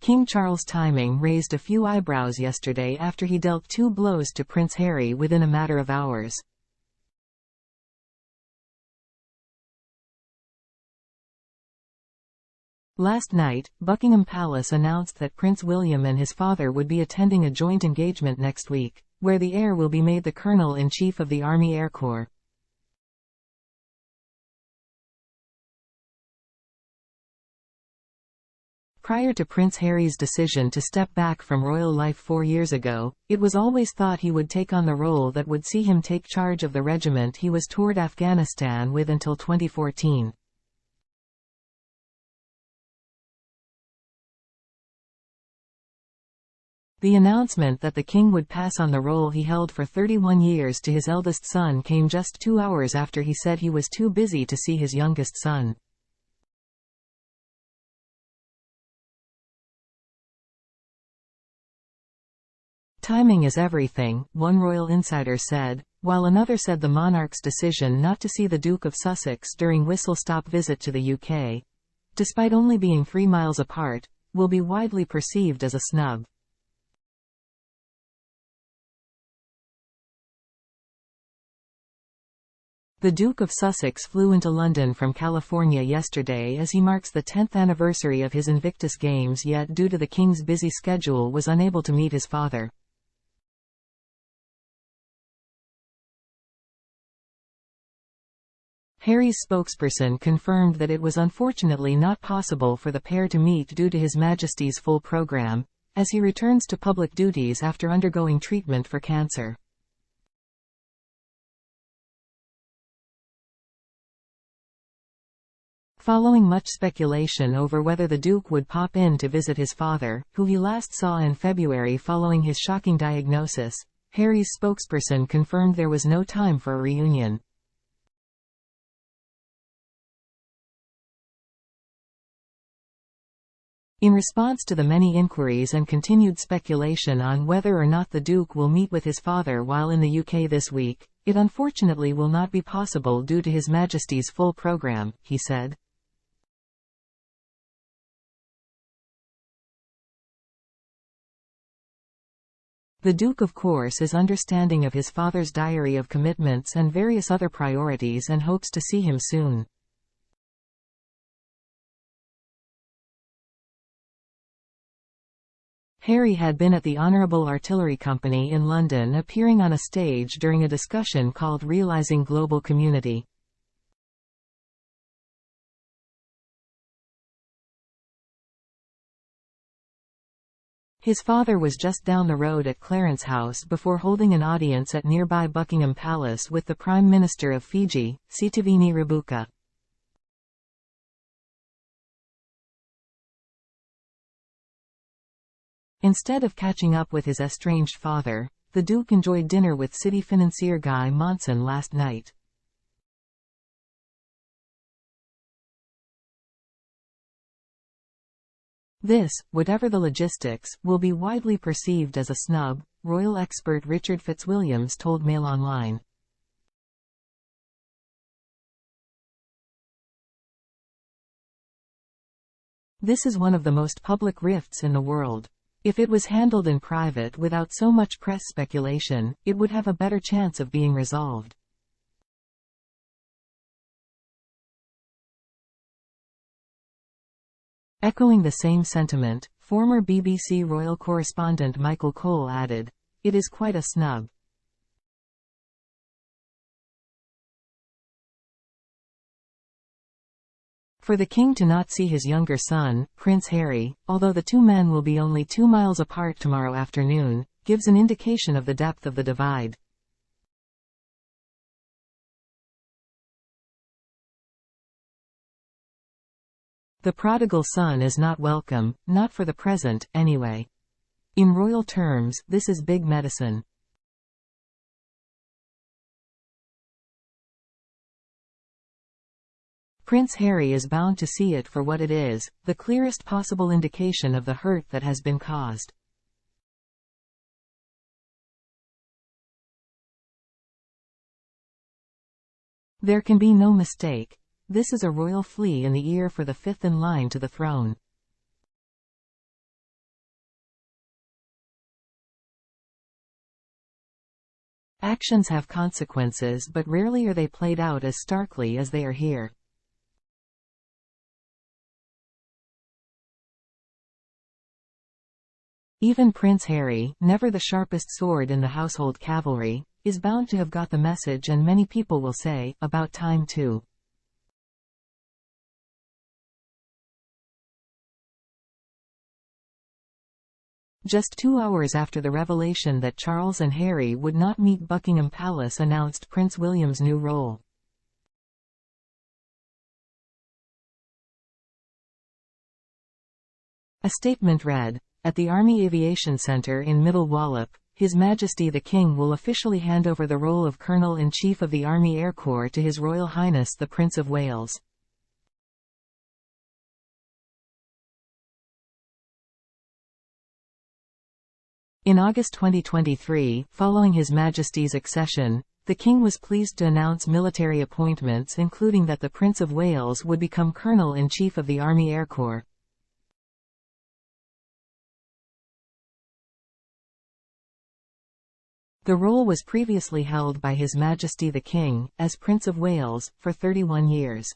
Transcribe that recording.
King Charles' timing raised a few eyebrows yesterday after he dealt 2 blows to Prince Harry within a matter of hours. Last night, Buckingham Palace announced that Prince William and his father would be attending a joint engagement next week, where the heir will be made the Colonel-in-Chief of the Army Air Corps. Prior to Prince Harry's decision to step back from royal life 4 years ago, it was always thought he would take on the role that would see him take charge of the regiment he was toured Afghanistan with until 2014. The announcement that the king would pass on the role he held for 31 years to his eldest son came just 2 hours after he said he was too busy to see his youngest son. Timing is everything, one royal insider said, while another said the monarch's decision not to see the Duke of Sussex during whistle-stop visit to the UK, despite only being 3 miles apart, will be widely perceived as a snub. The Duke of Sussex flew into London from California yesterday as he marks the 10th anniversary of his Invictus Games, yet due to the King's busy schedule was unable to meet his father. Harry's spokesperson confirmed that it was unfortunately not possible for the pair to meet due to His Majesty's full program, as he returns to public duties after undergoing treatment for cancer. Following much speculation over whether the Duke would pop in to visit his father, who he last saw in February following his shocking diagnosis, Harry's spokesperson confirmed there was no time for a reunion. In response to the many inquiries and continued speculation on whether or not the Duke will meet with his father while in the UK this week, it unfortunately will not be possible due to His Majesty's full program, he said. The Duke of course is understanding of his father's diary of commitments and various other priorities and hopes to see him soon. Harry had been at the Honourable Artillery Company in London appearing on a stage during a discussion called Realising Global Community. His father was just down the road at Clarence House before holding an audience at nearby Buckingham Palace with the Prime Minister of Fiji, Sitiveni Rabuka. Instead of catching up with his estranged father, the Duke enjoyed dinner with city financier Guy Monson last night. This, whatever the logistics, will be widely perceived as a snub, royal expert Richard Fitzwilliams told Mail Online. This is one of the most public rifts in the world. If it was handled in private without so much press speculation, it would have a better chance of being resolved. Echoing the same sentiment, former BBC royal correspondent Michael Cole added, "It is quite a snub." For the king to not see his younger son, Prince Harry, although the two men will be only 2 miles apart tomorrow afternoon, gives an indication of the depth of the divide. The prodigal son is not welcome, not for the present, anyway. In royal terms, this is big medicine. Prince Harry is bound to see it for what it is, the clearest possible indication of the hurt that has been caused. There can be no mistake. This is a royal flea in the ear for the fifth in line to the throne. Actions have consequences, but rarely are they played out as starkly as they are here. Even Prince Harry, never the sharpest sword in the household cavalry, is bound to have got the message, and many people will say, about time too. Just 2 hours after the revelation that Charles and Harry would not meet, Buckingham Palace announced Prince William's new role. A statement read, "At the Army Aviation Centre in Middle Wallop, His Majesty the King will officially hand over the role of Colonel-in-Chief of the Army Air Corps to His Royal Highness the Prince of Wales." In August 2023, following His Majesty's accession, the King was pleased to announce military appointments, including that the Prince of Wales would become Colonel-in-Chief of the Army Air Corps. The role was previously held by His Majesty the King, as Prince of Wales, for 31 years.